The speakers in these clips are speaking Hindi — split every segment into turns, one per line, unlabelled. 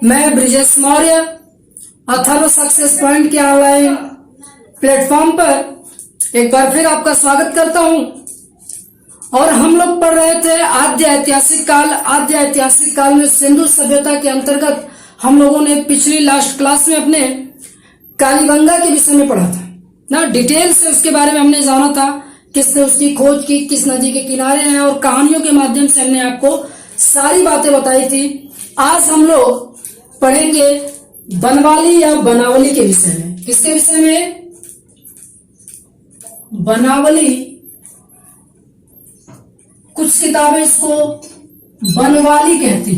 मैं ब्रिजेश मौर्य अथर्व सक्सेस पॉइंट के ऑनलाइन प्लेटफॉर्म पर एक बार फिर आपका स्वागत करता हूं। और हम लोग पढ़ रहे थे आद्य ऐतिहासिक काल में सिंधु सभ्यता के अंतर्गत हम लोगों ने पिछली लास्ट क्लास में अपने कालीगंगा के विषय में पढ़ा था ना। डिटेल से उसके बारे में हमने जाना था, किसने उसकी खोज की, किस नदी के किनारे हैं, और कहानियों के माध्यम से हमने आपको सारी बातें बताई थी। आज हम लोग पढ़ेंगे बनवाली या बनावली के विषय में। किसके विषय में? बनावली। कुछ किताबें इसको बनवाली कहती,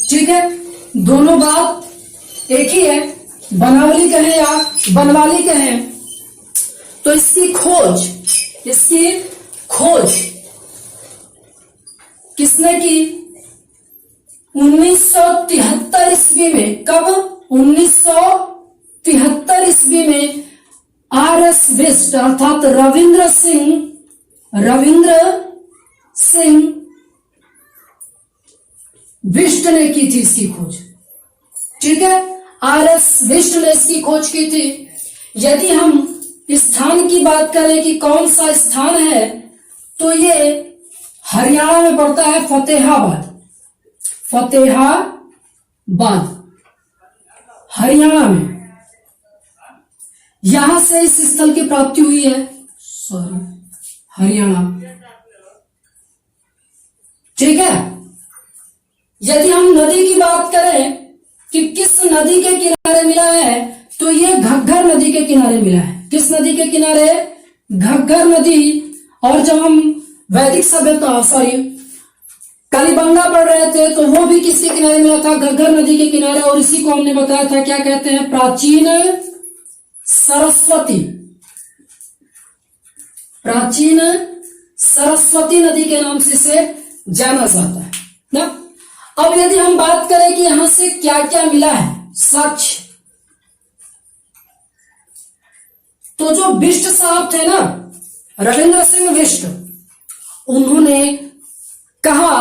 ठीक है। दोनों बात एक ही है, बनावली कहें या बनवाली कहें। तो इसकी खोज किसने की? 1973 ईस्वी में। कब? 1973 ईस्वी में R.S. बिष्ट अर्थात रविंद्र सिंह बिष्ट ने की थी इसकी खोज, ठीक है। R.S. बिष्ट ने इसकी खोज की थी। यदि हम स्थान की बात करें कि कौन सा स्थान है, तो ये हरियाणा में पड़ता है, फतेहाबाद हरियाणा में। यहां से इस स्थल की प्राप्ति हुई है, हरियाणा, ठीक है। यदि हम नदी की बात करें कि किस नदी के किनारे मिला है, तो ये घग्गर नदी के किनारे मिला है। किस नदी के किनारे? घग्गर नदी। और जब हम वैदिक सभ्यता कालीबंगा पढ़ रहे थे, तो वो भी किसके किनारे मिला था? घग्गर नदी के किनारे। और इसी को हमने बताया था, क्या कहते हैं? प्राचीन सरस्वती नदी के नाम से इसे जाना जाता है ना। अब यदि हम बात करें कि यहां से क्या क्या मिला है साक्ष्य, तो जो बिष्ट साहब थे ना, रविंद्र सिंह बिष्ट, उन्होंने कहा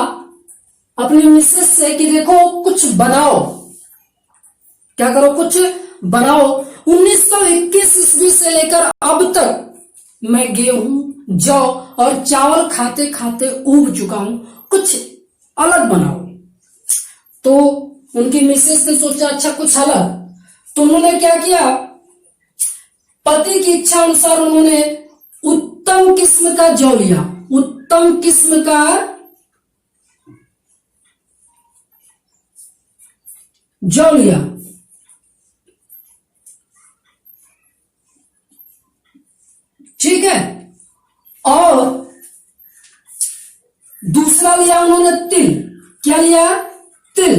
अपनी मिसेस से कि देखो कुछ बनाओ, क्या करो, कुछ बनाओ। 1921 ईस्वी से लेकर अब तक मैं गेहूं, जौ और चावल खाते खाते ऊब चुका हूं, कुछ अलग बनाओ। तो उनकी मिसेस ने सोचा अच्छा कुछ अलग। तो उन्होंने क्या किया? पति की इच्छा अनुसार उन्होंने उत्तम किस्म का जौ लिया, उत्तम किस्म का जौ लिया, ठीक है। और दूसरा लिया उन्होंने तिल। क्या लिया? तिल।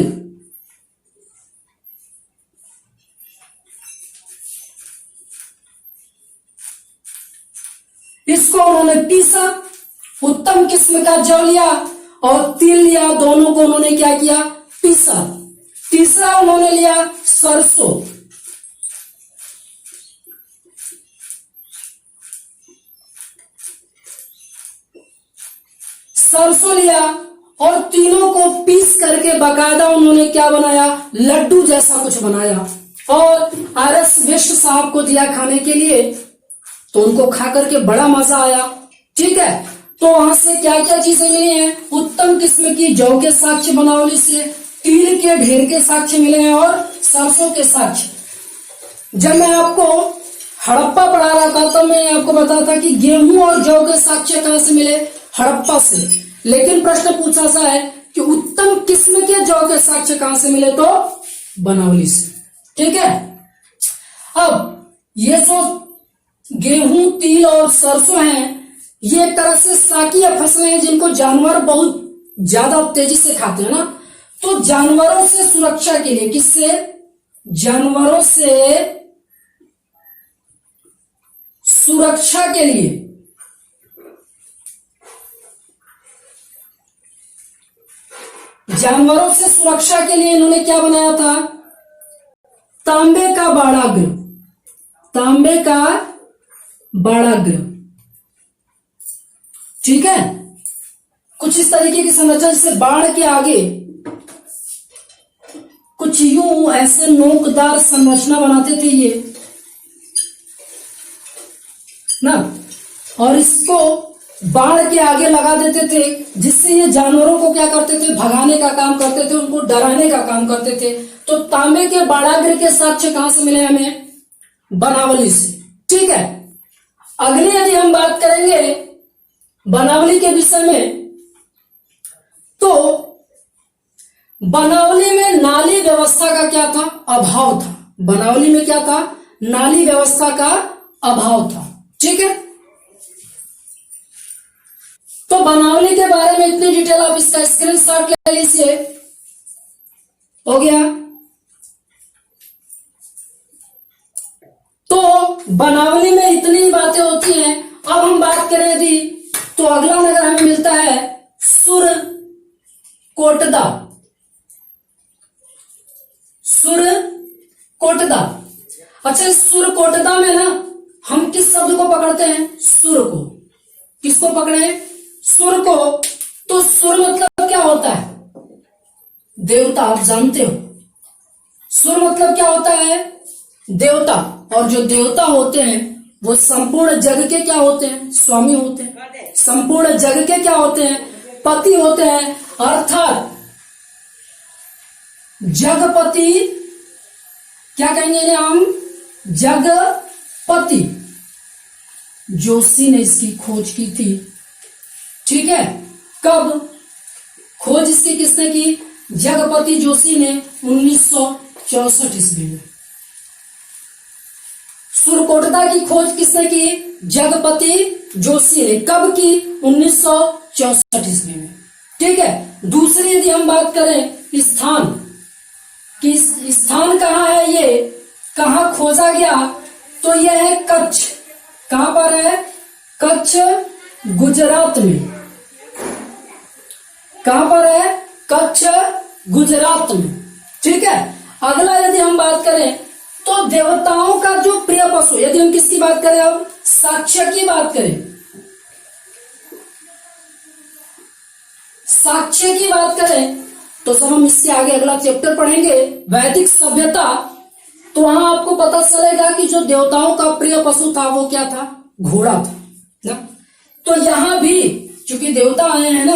इसको उन्होंने पीसा, उत्तम किस्म का जौ लिया और तिल लिया, दोनों को उन्होंने क्या किया? पीसा। तीसरा उन्होंने लिया सरसों, लिया और तीनों को पीस करके बाकायदा उन्होंने क्या बनाया? लड्डू जैसा कुछ बनाया और R.S. बिष्ट साहब को दिया खाने के लिए। तो उनको खा करके बड़ा मजा आया, ठीक है। तो वहां से क्या क्या चीजें मिली हैं? उत्तम किस्म की जौ के साक्ष्य बनावली से, तिल के ढेर के साक्ष्य मिले हैं और सरसों के साक्ष्य। जब मैं आपको हड़प्पा पढ़ा रहा था, तो मैं आपको बताता था कि गेहूं और जौ के साक्ष्य कहां से मिले? हड़प्पा से। लेकिन प्रश्न पूछा सा है कि उत्तम किस्म के जौ के साक्ष्य कहां से मिले? तो बनावली से, ठीक है। अब ये जो गेहूं, तिल और सरसों हैं, ये एक तरह से साकीय फसलें हैं जिनको जानवर बहुत ज्यादा तेजी से खाते हैं ना। तो जानवरों से सुरक्षा के लिए, किससे? जानवरों से सुरक्षा के लिए इन्होंने क्या बनाया था? तांबे का बाड़ागृह, ठीक है। कुछ इस तरीके की संरचना, जिससे बाढ़ के आगे कुछ यूं ऐसे नोकदार संरचना बनाते थे ये ना, और इसको बाढ़ के आगे लगा देते थे, जिससे ये जानवरों को क्या करते थे, भगाने का काम करते थे, उनको डराने का काम करते थे। तो तांबे के बाड़ागृह के साक्ष्य कहां से मिले हमें? बनावली से। ठीक है, अगली यदि हम बात करेंगे बनावली के विषय में, तो बनावली में नाली व्यवस्था का क्या था? अभाव था। बनावली में क्या था? नाली व्यवस्था का अभाव था। ठीक है, तो बनावली के बारे में इतनी डिटेल, आप इसका स्क्रीनशॉट ले लीजिए। हो गया। तो बनावली में इतनी बातें होती हैं। अब हम बात करें यदि, तो अगला नगर हमें मिलता है सुरकोटदा। सुरकोटदा। अच्छा, इस सुरकोटदा में ना हम किस शब्द को पकड़ते हैं? सुर को। किसको पकड़े? सुर को। तो सुर मतलब क्या होता है? देवता। आप जानते हो सुर मतलब क्या होता है? देवता। और जो देवता होते हैं वो संपूर्ण जग के क्या होते हैं? स्वामी होते हैं। संपूर्ण जग के क्या होते हैं? पति होते हैं। अर्थात जगपति, क्या कहेंगे इन्हें हम? जगपति। जोशी ने इसकी खोज की थी। ठीक है, कब खोज इसकी किसने की? जगपति जोशी ने 1964 ईस्वी में। सुरकोटदा की खोज किसने की? जगपति जोशी ने। कब की? 1964 ईस्वी में। ठीक है, दूसरी यदि हम बात करें स्थान कि स्थान कहाँ है, ये कहाँ खोजा गया, तो यह है कच्छ। कहां पर है? कच्छ, गुजरात में। कहां पर है? कच्छ, गुजरात में। ठीक है, अगला यदि हम बात करें तो देवताओं का जो प्रिय पशु, यदि हम किसकी बात करें, अब साक्ष्य की बात करें, साक्ष्य की बात करें, तो जब हम इससे आगे अगला चैप्टर पढ़ेंगे वैदिक सभ्यता, तो वहां आपको पता चलेगा कि जो देवताओं का प्रिय पशु था वो क्या था? घोड़ा था ना। तो यहां भी चूंकि देवता आए हैं ना,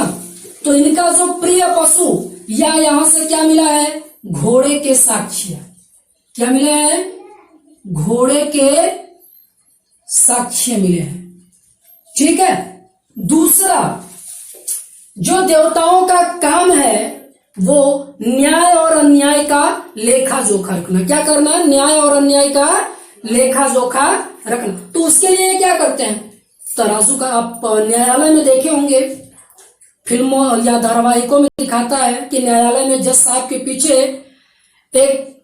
तो इनका जो प्रिय पशु, या यहां से क्या मिला है? घोड़े के साक्ष्य। क्या मिले हैं? घोड़े के साक्ष्य मिले हैं। ठीक है, दूसरा जो देवताओं का काम है वो न्याय और अन्याय का लेखा जोखा रखना। क्या करना? न्याय और अन्याय का लेखा जोखा रखना। तो उसके लिए क्या करते हैं? तराजू का, आप न्यायालय में देखे होंगे, फिल्मों या धारावाहिकों में दिखाता है कि न्यायालय में जज साहब के पीछे एक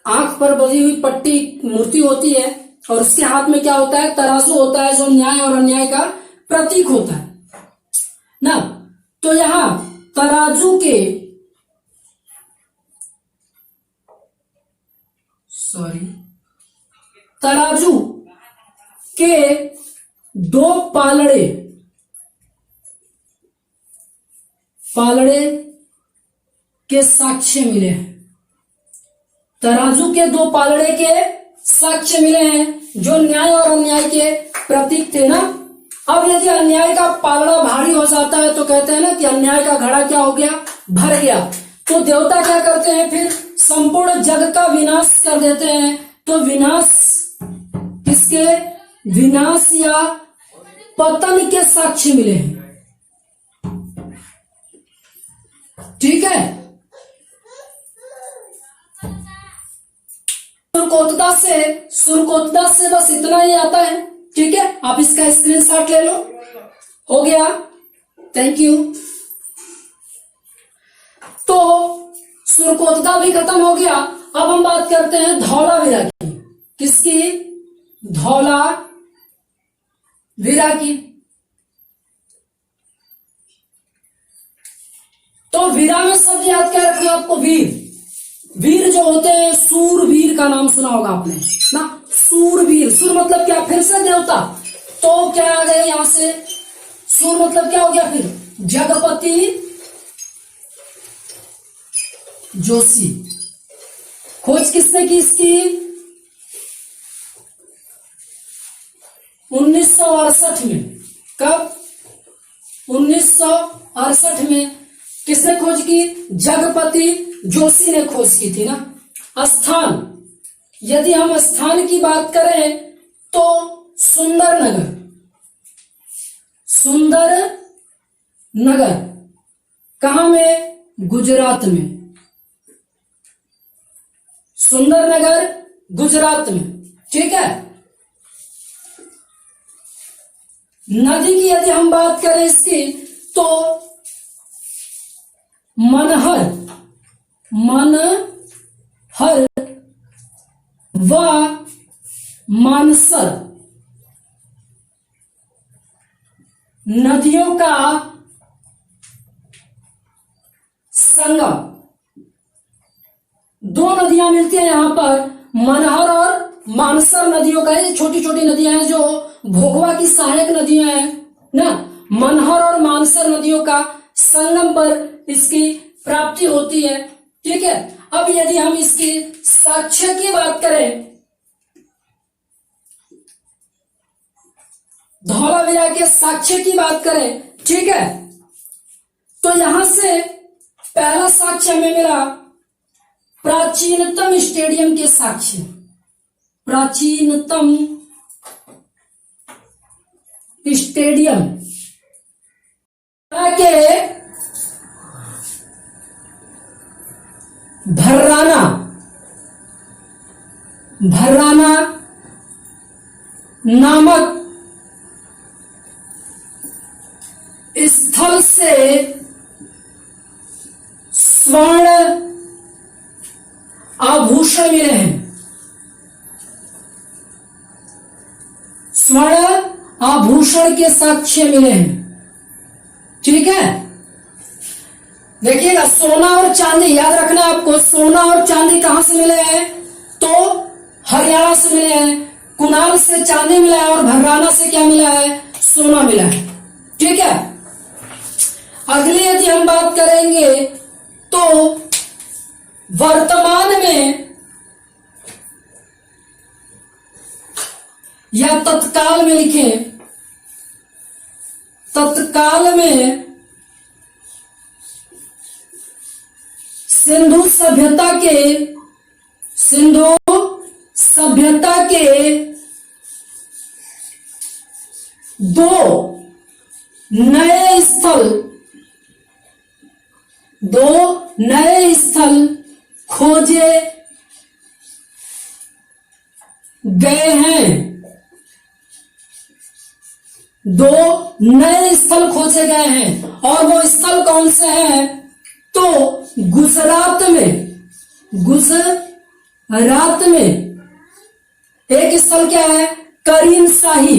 आंख पर बधी हुई पट्टी मूर्ति होती है, और उसके हाथ में क्या होता है? तराजू होता है, जो न्याय और अन्याय का प्रतीक होता है ना। तो यहां तराजू के, तराजू के दो पालड़े के साक्ष्य मिले हैं। तराजू के दो पालड़े के साक्ष्य मिले हैं जो न्याय और अन्याय के प्रतीक थे ना। अब यदि अन्याय का पालड़ा भारी हो जाता है तो कहते हैं ना कि अन्याय का घड़ा क्या हो गया? भर गया। तो देवता क्या करते हैं? फिर संपूर्ण जग का विनाश कर देते हैं। तो विनाश किसके? विनाश या पतन के साक्ष्य मिले हैं। ठीक है, सुरकोटदा से बस इतना ही आता है। ठीक है, आप इसका स्क्रीनशॉट ले लो। हो गया, थैंक यू। तो सुरकोटदा भी खत्म हो गया। अब हम बात करते हैं धौलावीरा की। किसकी? धौलावीरा की। तो वीरा में शब्द याद क्या रखना आपको? वीर। वीर जो होते हैं, सूरवीर का नाम सुना होगा आपने ना। सूरवीर, सूर मतलब क्या? फिर से देवता। तो क्या आ गए यहां से? सूर मतलब क्या हो गया फिर? जगपति जोशी। खोज किसने की इसकी? 1968 में। कब? 1968 में किसने खोज की? जगपति जोशी ने खोज की थी ना। स्थान, यदि हम स्थान की बात करें तो सुंदरनगर, सुंदरनगर कहां में? गुजरात में। सुंदरनगर गुजरात में, ठीक है। नदी की यदि हम बात करें इसकी तो मनहर व मानसर नदियों का संगम। दो नदियां मिलती हैं यहां पर, मनहर और मानसर नदियों का। ये छोटी छोटी नदियां हैं जो भोगवा की सहायक नदियां हैं ना। मनहर और मानसर नदियों का संगम पर इसकी प्राप्ति होती है, ठीक है। अब यदि हम इसकी साक्ष्य की बात करें, धौलावीरा के साक्ष्य की बात करें, ठीक है, तो यहां से पहला साक्ष्य हमें मिला प्राचीनतम स्टेडियम के साक्ष्य। प्राचीनतम स्टेडियम के भर्राना नामक स्थल से स्वर्ण आभूषण मिले हैं। स्वर्ण आभूषण के साक्ष्य मिले हैं, ठीक है। देखिएगा, सोना और चांदी याद रखना आपको। सोना और चांदी कहां से मिले हैं? तो हरियाणा से मिले हैं। कुणाल से चांदी मिला है और भर्राना से क्या मिला है? सोना मिला है, ठीक है। अगली यदि हम बात करेंगे तो वर्तमान में या तत्काल में लिखें, तत्काल में सिंधु सभ्यता के दो नए स्थल खोजे गए हैं। दो नए स्थल खोजे गए हैं और वो स्थल कौन से हैं? तो गुजरात में एक स्थल क्या है? करीम शाही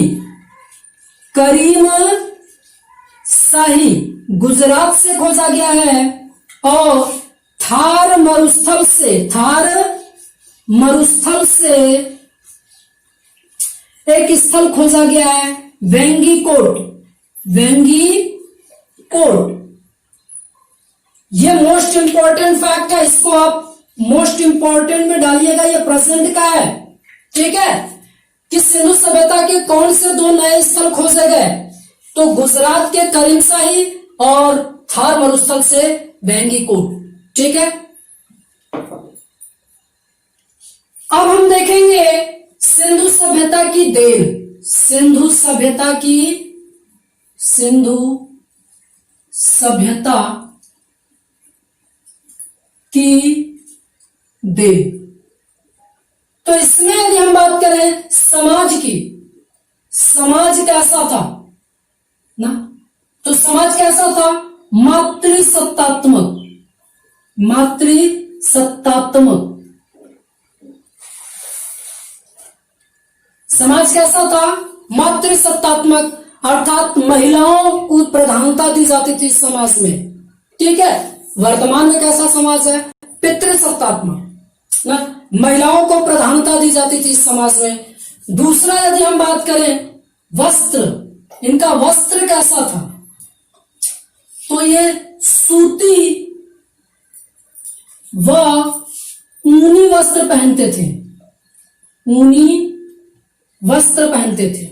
गुजरात से खोजा गया है। और थार मरुस्थल से एक स्थल खोजा गया है, वेंगी कोट। ये मोस्ट इंपॉर्टेंट फैक्ट है, इसको आप मोस्ट इंपॉर्टेंट में डालिएगा। ये प्रेजेंट का है, ठीक है, कि सिंधु सभ्यता के कौन से दो नए स्थल खोजे गए? तो गुजरात के करीम शाही और थार मरुस्थल से वेंगी कोट, ठीक है। अब हम देखेंगे सिंधु सभ्यता की देन। सिंधु सभ्यता की देन। तो इसमें यदि हम बात करें समाज की, समाज कैसा था ना? तो समाज कैसा था? मातृसत्तात्मक। समाज कैसा था? मातृसत्तात्मक, अर्थात महिलाओं को प्रधानता दी जाती थी समाज में, ठीक है। वर्तमान में कैसा समाज है? पितृसत्तात्मक ना, महिलाओं को प्रधानता दी जाती थी समाज में। दूसरा यदि हम बात करें वस्त्र, इनका वस्त्र कैसा था? तो ये सूती व ऊनी वस्त्र पहनते थे, ऊनी वस्त्र पहनते थे।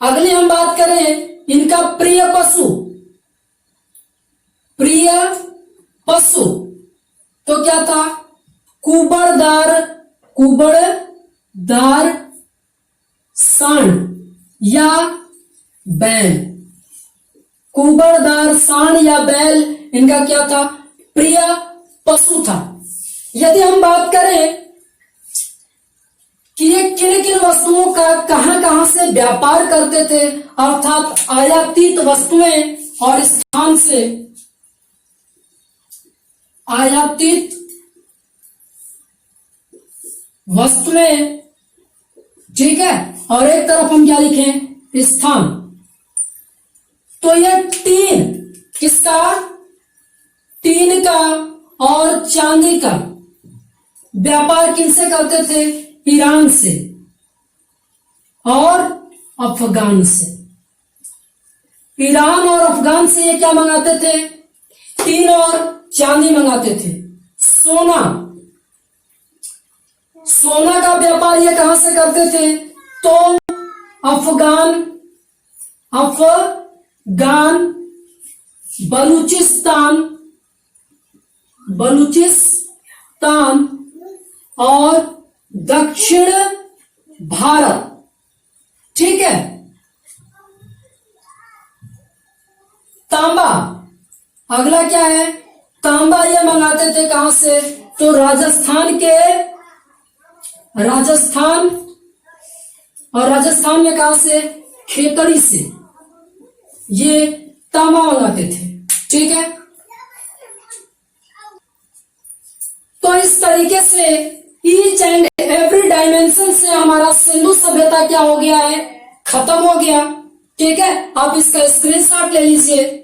अगली हम बात करें इनका प्रिय पशु, प्रिय पशु तो क्या था? कुबड़दार, कुबड़दार सांड या बैल। कुबड़दार सांड या बैल इनका क्या था? प्रिय पशु था। यदि हम बात करें कि ये किन किन वस्तुओं का कहां कहां से व्यापार करते थे, अर्थात आयातित वस्तुएं और स्थान से आयातित वस्तुएं, ठीक है, और एक तरफ हम क्या लिखें? स्थान। तो ये टीन किसका? टीन का और चांदी का व्यापार किनसे करते थे? ईरान से और अफगान से। ईरान और अफगान से ये क्या मंगाते थे? टीन और चांदी मंगाते थे। सोना, सोना का व्यापार ये कहां से करते थे? तो अफगान, बलूचिस्तान और दक्षिण भारत, ठीक है। तांबा, अगला क्या है? तांबा ये मंगाते थे कहां से? तो राजस्थान और राजस्थान में कहां से? खेतड़ी से ये तांबा मंगाते थे, ठीक है। तो इस तरीके से ईच एंड एवरी डायमेंशन से हमारा सिंधु सभ्यता क्या हो गया है? खत्म हो गया, ठीक है। आप इसका स्क्रीनशॉट ले लीजिए।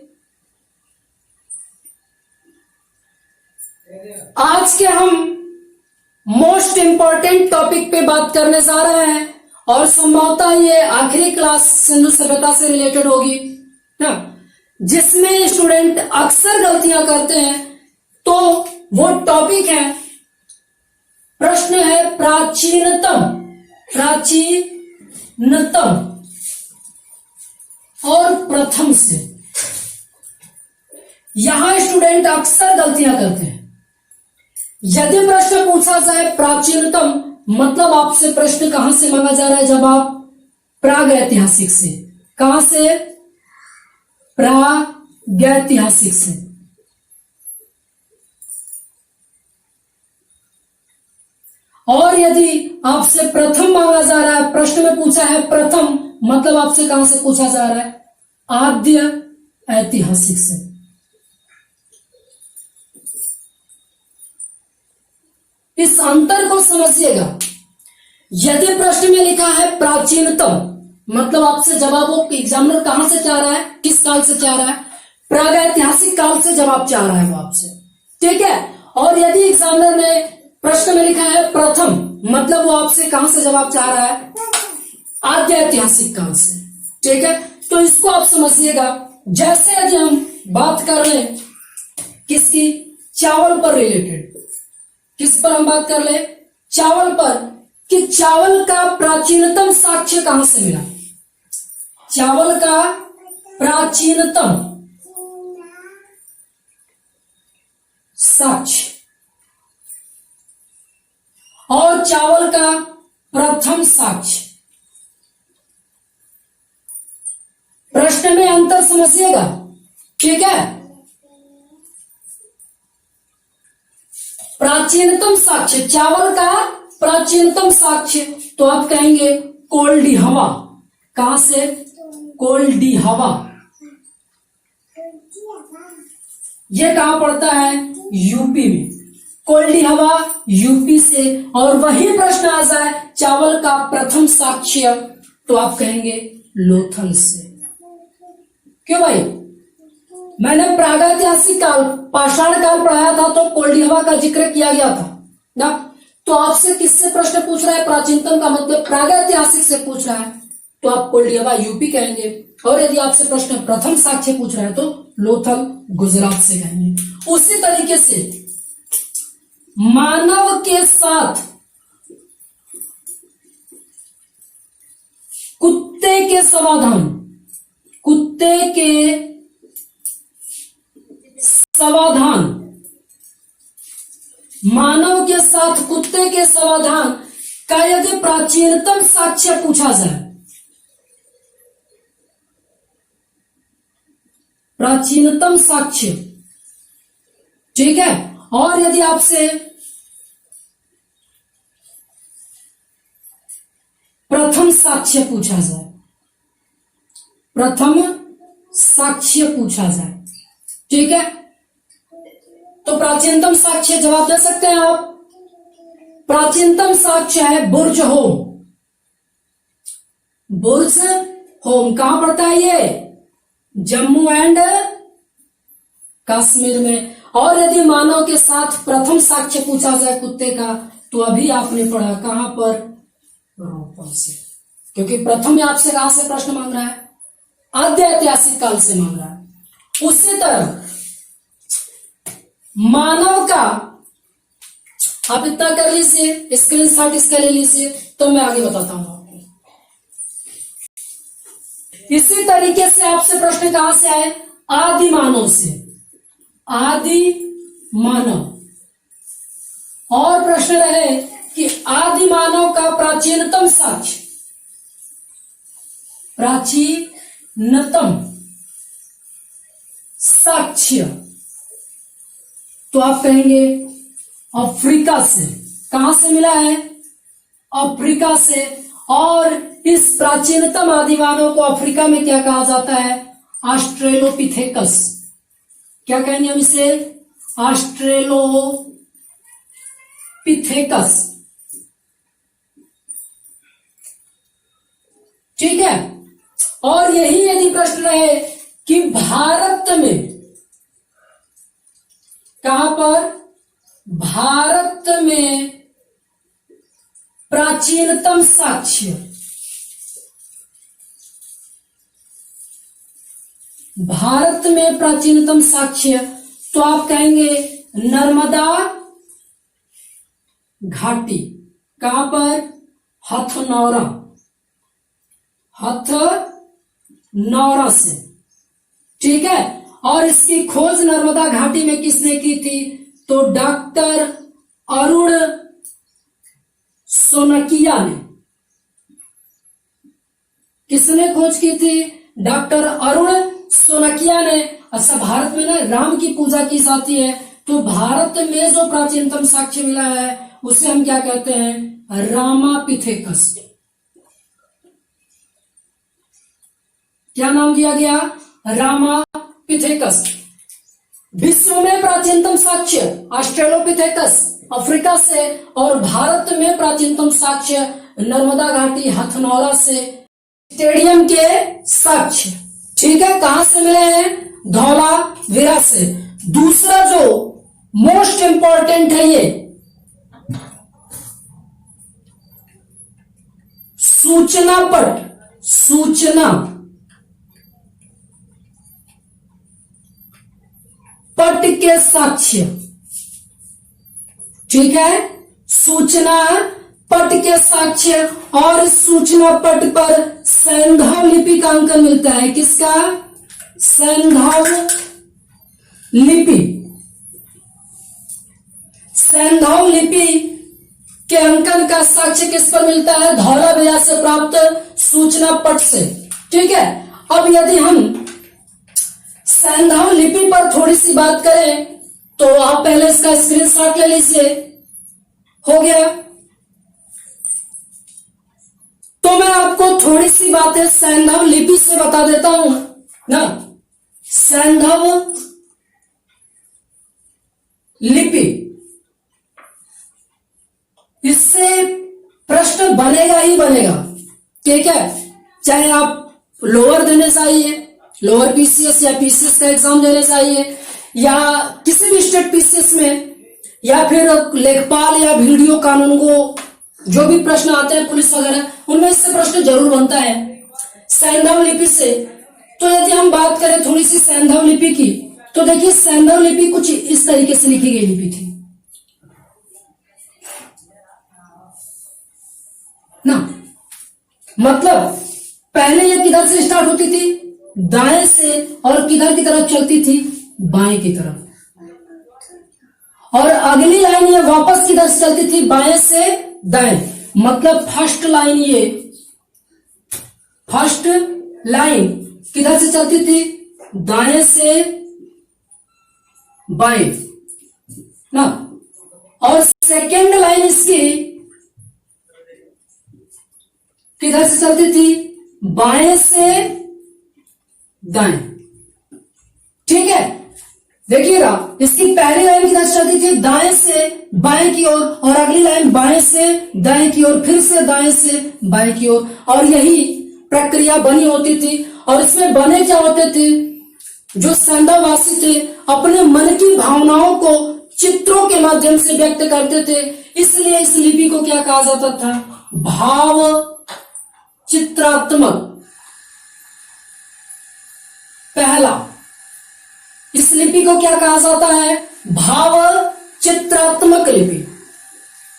आज के हम मोस्ट इंपॉर्टेंट टॉपिक पे बात करने जा रहे हैं और संभवतः ये आखिरी क्लास सिंधु सभ्यता से रिलेटेड होगी, जिसमें स्टूडेंट अक्सर गलतियां करते हैं। तो वो टॉपिक है, प्रश्न है प्राचीनतम और प्रथम से। यहां स्टूडेंट अक्सर गलतियां करते हैं। यदि प्रश्न पूछा जाए प्राचीनतम, मतलब आपसे प्रश्न कहां से मांगा जा रहा है? जब आप प्रागैतिहासिक से, कहां से? प्रागैतिहासिक से। और यदि आपसे प्रथम मांगा जा रहा है, प्रश्न में पूछा है प्रथम, मतलब आपसे कहां से पूछा जा रहा है? आद्य ऐतिहासिक से। इस अंतर को समझिएगा। यदि प्रश्न में लिखा है प्राचीनतम, मतलब आपसे जवाब वो एग्जामिनर कहां से चाह रहा है? किस काल से चाह रहा है? प्रागैतिहासिक काल से जवाब चाह रहा है वो आपसे, ठीक है। और यदि एग्जामिनर ने प्रश्न में लिखा है प्रथम, मतलब वो आपसे कहां से जवाब चाह रहा है? आद्य ऐतिहासिक काल से, ठीक है। तो इसको आप समझिएगा। जैसे यदि हम बात कर रहे हैं किसकी? चावल पर रिलेटेड। किस पर हम बात कर ले? चावल पर, कि चावल का प्राचीनतम साक्ष्य कहां से मिला? चावल का प्राचीनतम साक्ष्य और चावल का प्रथम साक्ष्य, प्रश्न में अंतर समझिएगा, ठीक है। प्राचीनतम साक्ष्य, चावल का प्राचीनतम साक्ष्य, तो आप कहेंगे कोल्डी हवा। कहां से? कोल्डी हवा। यह कहां पड़ता है? यूपी में। कोल्डी हवा यूपी से। और वही प्रश्न आ जाए चावल का प्रथम साक्ष्य, तो आप कहेंगे लोथल से। क्यों भाई? मैंने प्रागैतिहासिक काल, पाषाण काल पढ़ाया था तो कोल्डी हवा का जिक्र किया गया था ना। तो आपसे किससे प्रश्न पूछ रहा है? प्राचीनतम का मतलब प्रागैतिहासिक से पूछ रहा है, तो आप कोल्डी हवा यूपी कहेंगे। और यदि आपसे प्रश्न प्रथम साक्ष्य पूछ रहा है तो लोथल गुजरात से कहेंगे। उसी तरीके से मानव के साथ कुत्ते के समाधान, कुत्ते के समाधान, मानव के साथ कुत्ते के समाधान का यदि प्राचीनतम साक्ष्य पूछा जाए, प्राचीनतम साक्ष्य, ठीक है, और यदि आपसे प्रथम साक्ष्य पूछा जाए, प्रथम साक्ष्य पूछा जाए, ठीक है, तो प्राचीनतम साक्ष्य जवाब दे सकते हैं आप। प्राचीनतम साक्ष्य है बुर्ज होम। बुर्ज होम कहां पड़ता है? ये जम्मू एंड कश्मीर में। और यदि मानव के साथ प्रथम साक्ष्य पूछा जाए कुत्ते का, तो अभी आपने पढ़ा कहां पर? रोपड़ से, क्योंकि प्रथम आपसे कहां से प्रश्न मांग रहा है? आद्य ऐतिहासिक काल से मांग रहा है। उसी तरह मानव का, आप इतना कर लीजिए, स्क्रीनशॉट इसका ले लीजिए, तो मैं आगे बताता हूं आपको। इसी तरीके से आपसे प्रश्न कहां से आए? आदि मानव से, आदि मानव। और प्रश्न रहे कि आदि मानव का प्राचीनतम साक्ष्य, प्राचीनतम साक्ष्य, तो आप कहेंगे अफ्रीका से। कहां से मिला है? अफ्रीका से। और इस प्राचीनतम आदि मानव को अफ्रीका में क्या कहा जाता है? ऑस्ट्रेलोपिथेकस। क्या कहेंगे हम इसे? ऑस्ट्रेलोपिथेकस, ठीक है। और यही यदि प्रश्न रहे कि भारत में, कहां पर? भारत में प्राचीनतम साक्ष्य, भारत में प्राचीनतम साक्ष्य, तो आप कहेंगे नर्मदा घाटी। कहां पर? हथनौरा, हथनौरा से, ठीक है। और इसकी खोज नर्मदा घाटी में किसने की थी? तो डॉक्टर अरुण सोनकिया ने। किसने खोज की थी? डॉक्टर अरुण सोनकिया ने। अच्छा, भारत में ना राम की पूजा की जाती है, तो भारत में जो प्राचीनतम साक्ष्य मिला है उसे हम क्या कहते हैं? रामापिथेकस। क्या नाम दिया गया? रामापिथेकस। विश्व में प्राचीनतम साक्ष्य ऑस्ट्रेलोपिथेकस अफ्रीका से, और भारत में प्राचीनतम साक्ष्य नर्मदा घाटी हथनौरा से। स्टेडियम के साक्ष्य, ठीक है, कहां से मिले हैं? धौलावीरा से। दूसरा जो मोस्ट इंपॉर्टेंट है, ये सूचना पट, सूचना पट के साक्ष्य, ठीक है, सूचना पट के साक्ष्य। और सूचना पट पर सैंधव लिपि का अंकन मिलता है। किसका? सैंधव लिपि। सैंधव लिपि के अंकन का साक्ष्य किस पर मिलता है? धौलावीरा से प्राप्त सूचना पट से, ठीक है। अब यदि हम सैंधव लिपि पर थोड़ी सी बात करें, तो आप पहले इसका स्क्रीनशॉट ले लीजिए। हो गया। तो मैं आपको थोड़ी सी बातें सैंधव लिपि से बता देता हूं ना। सैंधव लिपि, इससे प्रश्न बनेगा ही बनेगा, ठीक है। चाहे आप लोअर देने चाहिए, लोअर पीसीएस या पीसीएस का एग्जाम देने चाहिए, या किसी भी स्टेट पीसीएस में, या फिर लेखपाल या वीडियो कानून को जो भी प्रश्न आते हैं पुलिस वगैरह, उनमें इससे प्रश्न जरूर बनता है सैंधव लिपि से। तो यदि हम बात करें थोड़ी सी सैंधव लिपि की, तो देखिए सैंधव लिपि कुछ इस तरीके से लिखी गई लिपि थी। मतलब पहले ये किधर से स्टार्ट होती थी, दाएं से, और किधर की तरफ चलती थी, बाएं की तरफ। और अगली लाइन ये वापस किधर से चलती थी, बाएं से दाएं। मतलब फर्स्ट लाइन, ये फर्स्ट लाइन किधर से चलती थी, दाएं से बाएं ना। और सेकेंड लाइन इसकी किधर से चलती थी, बाएं से दाएं। ठीक है, देखिएगा इसकी पहली लाइन किधर से चलती थी, दाएं से बाएं की ओर, और अगली लाइन बाएं से दाएं की ओर, फिर से दाएं से बाएं की ओर, और यही प्रक्रिया बनी होती थी। और इसमें बने क्या होते थे, जो सैंधववासी थे अपने मन की भावनाओं को चित्रों के माध्यम से व्यक्त करते थे, इसलिए इस लिपि को क्या कहा जाता था, भाव चित्रात्मक। पहला, इस लिपि को क्या कहा जाता है, भाव चित्रात्मक लिपि।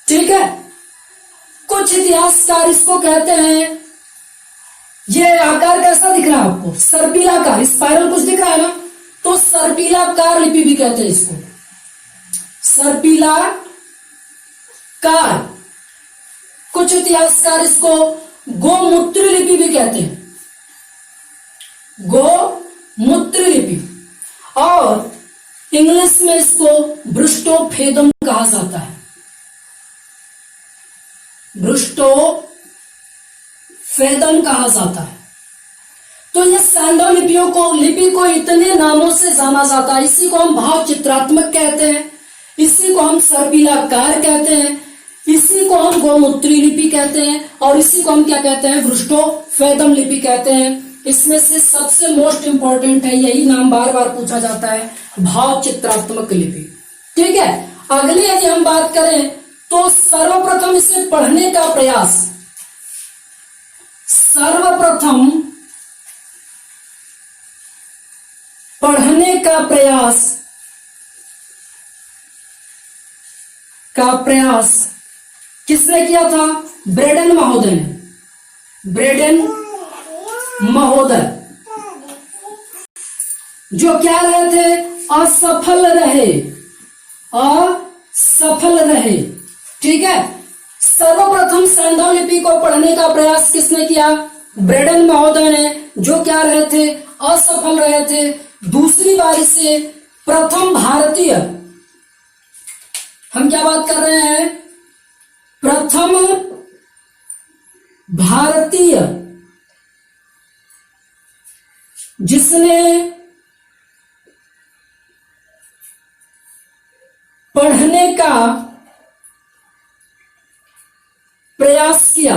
ठीक है, कुछ इतिहासकार इसको कहते हैं, ये आकार कैसा दिख रहा है आपको, सर्पिलाकार, स्पाइरल कुछ दिख रहा है ना, तो सर्पिलाकार लिपि भी कहते हैं इसको, सर्पिलाकार। कुछ इतिहासकार इसको गोमूत्र लिपि भी कहते हैं, गोमूत्र लिपि। और इंग्लिश में इसको ब्रुस्टोफेदम कहा जाता है, ब्रुस्टोफेदम कहा जाता है। तो ये सैंधव लिपि को इतने नामों से जाना जाता है। इसी को हम भाव चित्रात्मक कहते हैं, इसी को हम सर्पिलाकार कहते हैं, इसी को हम गोमूत्री लिपि कहते हैं, और इसी को हम क्या कहते हैं, ब्रुस्टोफेदम लिपि कहते हैं। इसमें से सबसे मोस्ट इंपॉर्टेंट है, यही नाम बार बार पूछा जाता है, भाव चित्रात्मक लिपि। ठीक है, अगली यदि हम बात करें तो सर्वप्रथम इसे पढ़ने का प्रयास, सर्वप्रथम पढ़ने का प्रयास किसने किया था, ब्रेडन महोदय ने, ब्रेडन महोदय, जो क्या रहे थे, असफल रहे। ठीक है, सर्वप्रथम सैंधव लिपि को पढ़ने का प्रयास किसने किया, ब्रेडन महोदय ने, जो क्या रहे थे, असफल रहे थे। दूसरी बारी से प्रथम भारतीय, हम क्या बात कर रहे हैं, प्रथम भारतीय जिसने पढ़ने का प्रयास किया।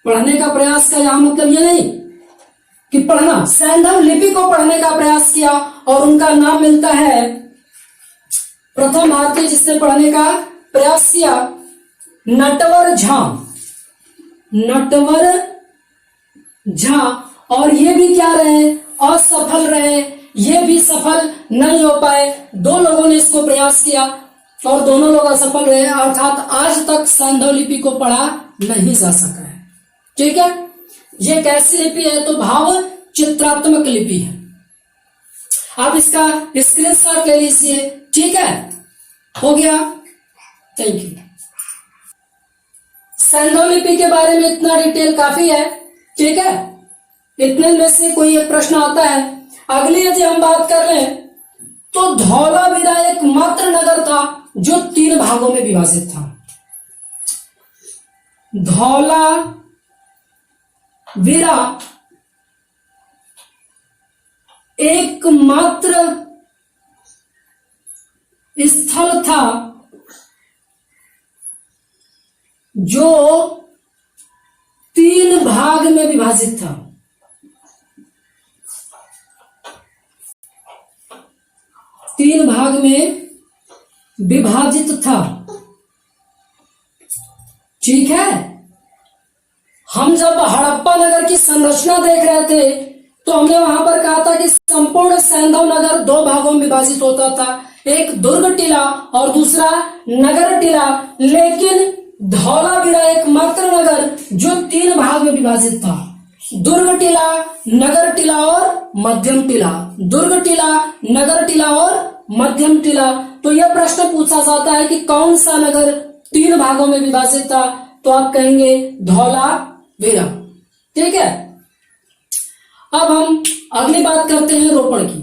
पढ़ने का प्रयास का यहां मतलब ये नहीं कि पढ़ना, सैंधव लिपि को पढ़ने का प्रयास किया, और उनका नाम मिलता है, प्रथम भारतीय जिसने पढ़ने का प्रयास किया, नटवर झा। और ये भी क्या रहे, असफल रहे, ये भी सफल नहीं हो पाए। दो लोगों ने इसको प्रयास किया और दोनों लोग असफल रहे, अर्थात आज तक सैंधव लिपि को पढ़ा नहीं जा सका है। ठीक है, ये कैसी लिपि है, तो भाव चित्रात्मक लिपि है। आप इसका स्क्रीनशॉट ले लीजिए। ठीक है, हो गया, थैंक यू। सैंधव लिपि के बारे में इतना डिटेल काफी है। ठीक है, इतने में से कोई एक प्रश्न आता है। अगली यदि हम बात कर लें तो धौलावीरा एक मात्र नगर था जो 3 भागों में विभाजित था। धौलावीरा एकमात्र स्थल था जो 3 भाग में विभाजित था। 3 भाग में विभाजित था। ठीक है, हम जब हड़प्पा नगर की संरचना देख रहे थे तो हमने वहां पर कहा था कि संपूर्ण सैंधव नगर 2 भागों में विभाजित होता था, एक दुर्ग टीला और दूसरा नगर टीला। लेकिन धौलावीरा एकमात्र नगर जो 3 भाग में विभाजित था, दुर्ग टीला, नगर टीला और मध्यम टीला। दुर्ग टीला, नगर टीला और मध्यम टीला। तो यह प्रश्न पूछा जाता है कि कौन सा नगर 3 भागों में विभाजित था, तो आप कहेंगे धौलावीरा। ठीक है, अब हम अगली बात करते हैं रोपड़ की।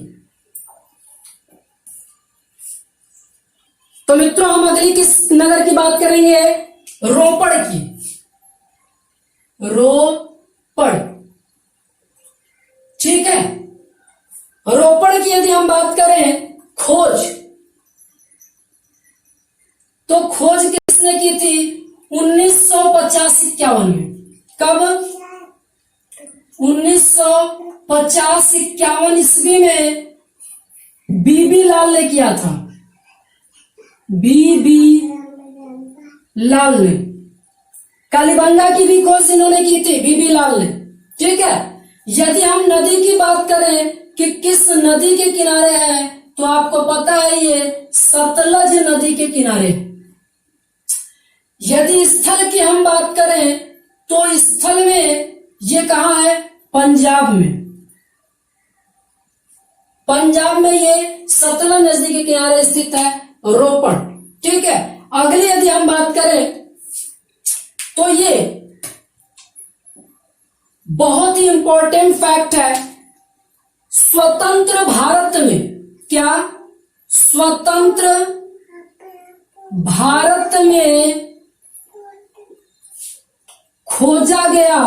तो मित्रों हम अगली किस नगर की बात करेंगे? रोपड़ की। रोपड़, ठीक है। रोपड़ की यदि हम बात करें खोज, तो खोज किसने की थी? 1950-51 में। कब? 1950-51 ईस्वी में बीबी लाल ने किया था। बीबी लाल ने। कालीबंगा की भी खोज इन्होंने की थी, बीबी लाल ने। ठीक है। यदि हम नदी की बात करें कि किस नदी के किनारे है, तो आपको पता है ये सतलज नदी के किनारे। यदि स्थल की हम बात करें तो स्थल में ये कहां है? पंजाब में। पंजाब में ये सतलज नदी के किनारे स्थित है रोपड़। ठीक है। अगली यदि हम बात करें तो ये बहुत ही इंपॉर्टेंट फैक्ट है, स्वतंत्र भारत में। क्या? स्वतंत्र भारत में खोजा गया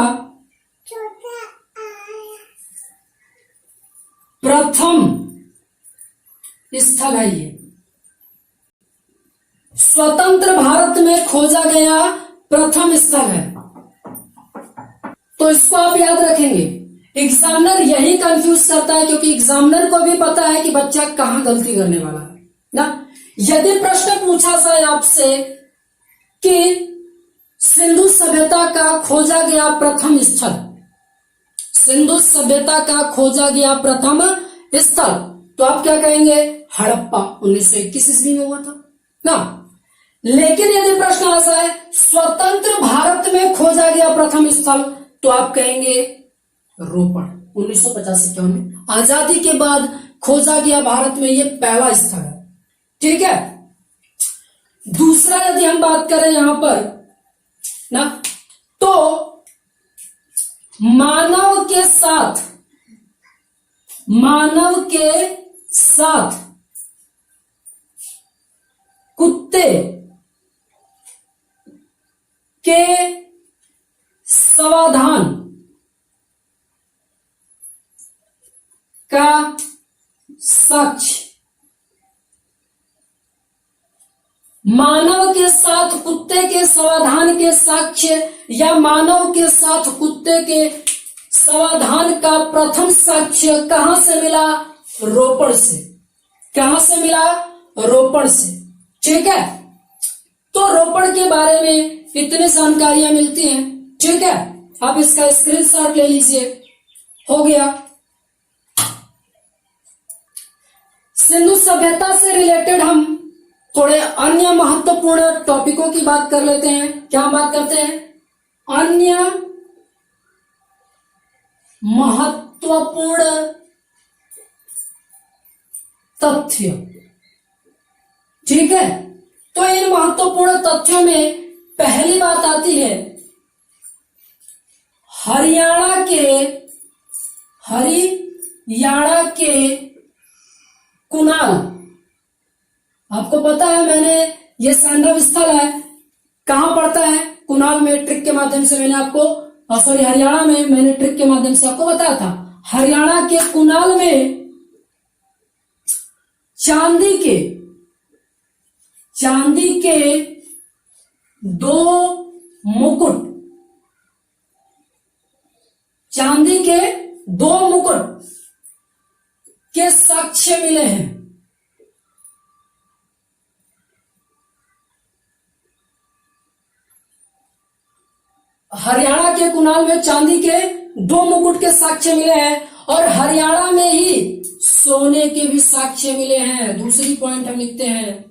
प्रथम स्थल है ये। स्वतंत्र भारत में खोजा गया प्रथम स्थल है। तो इसको आप याद रखेंगे। एग्जामिनर यही कंफ्यूज करता है, क्योंकि एग्जामिनर को भी पता है कि बच्चा कहां गलती करने वाला है ना। यदि प्रश्न पूछा जाए आपसे कि सिंधु सभ्यता का खोजा गया प्रथम स्थल, सिंधु सभ्यता का खोजा गया प्रथम स्थल, तो आप क्या कहेंगे? हड़प्पा, 1921 ईस्वी में हुआ था ना। लेकिन यदि प्रश्न आ जाए स्वतंत्र भारत में खोजा गया प्रथम स्थल, तो आप कहेंगे रोपड़, 1950-51 में। आजादी के बाद खोजा गया भारत में ये पहला स्थल है। ठीक है। दूसरा यदि हम बात करें यहां पर ना, तो मानव के साथ कुत्ते के समाधान का साक्ष्य, मानव के साथ कुत्ते के समाधान के साक्ष्य या मानव के साथ कुत्ते के समाधान का प्रथम साक्ष्य कहां से मिला? रोपड़ से। कहां से मिला? रोपड़ से। ठीक है। तो रोपड़ के बारे में इतनी जानकारियां मिलती हैं। ठीक है। आप इसका स्क्रीनशॉट ले लीजिए। हो गया। सिंधु सभ्यता से रिलेटेड हम थोड़े अन्य महत्वपूर्ण टॉपिकों की बात कर लेते हैं। क्या बात करते हैं? अन्य महत्वपूर्ण तथ्य। ठीक है। तो इन महत्वपूर्ण तथ्यों में पहली बात आती है हरियाणा के कुनाल। आपको पता है, मैंने ये सैंडव स्थल है, कहां पड़ता है? कुनाल में। ट्रिक के माध्यम से मैंने आपको, हरियाणा में मैंने ट्रिक के माध्यम से आपको बताया था। हरियाणा के कुनाल में चांदी के 2 मुकुट, चांदी के 2 मुकुट के साक्ष्य मिले हैं। हरियाणा के कुनाल में चांदी के 2 मुकुट के साक्ष्य मिले हैं, और हरियाणा में ही सोने के भी साक्ष्य मिले हैं। दूसरी पॉइंट हम लिखते हैं,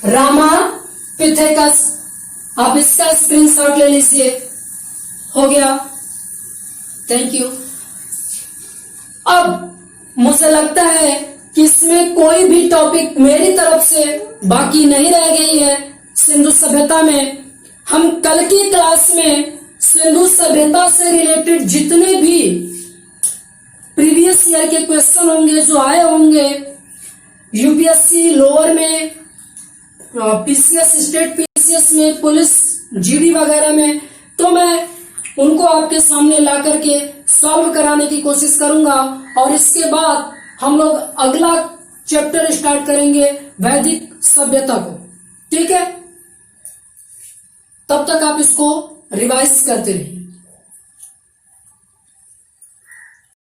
रामा पिथेकस। आप इसका स्क्रीनशॉट ले लीजिए। हो गया, थैंक यू। अब मुझे लगता है कि इसमें कोई भी टॉपिक मेरी तरफ से बाकी नहीं रह गई है। सिंधु सभ्यता में हम कल की क्लास में सिंधु सभ्यता से रिलेटेड जितने भी प्रीवियस ईयर के क्वेश्चन होंगे जो आए होंगे यूपीएससी लोअर में, पीसीएस, स्टेट पीसीएस में, पुलिस जीडी वगैरह में, तो मैं उनको आपके सामने ला करके सॉल्व कराने की कोशिश करूंगा। और इसके बाद हम लोग अगला चैप्टर स्टार्ट करेंगे वैदिक सभ्यता को। ठीक है, तब तक आप इसको रिवाइज करते रहिए।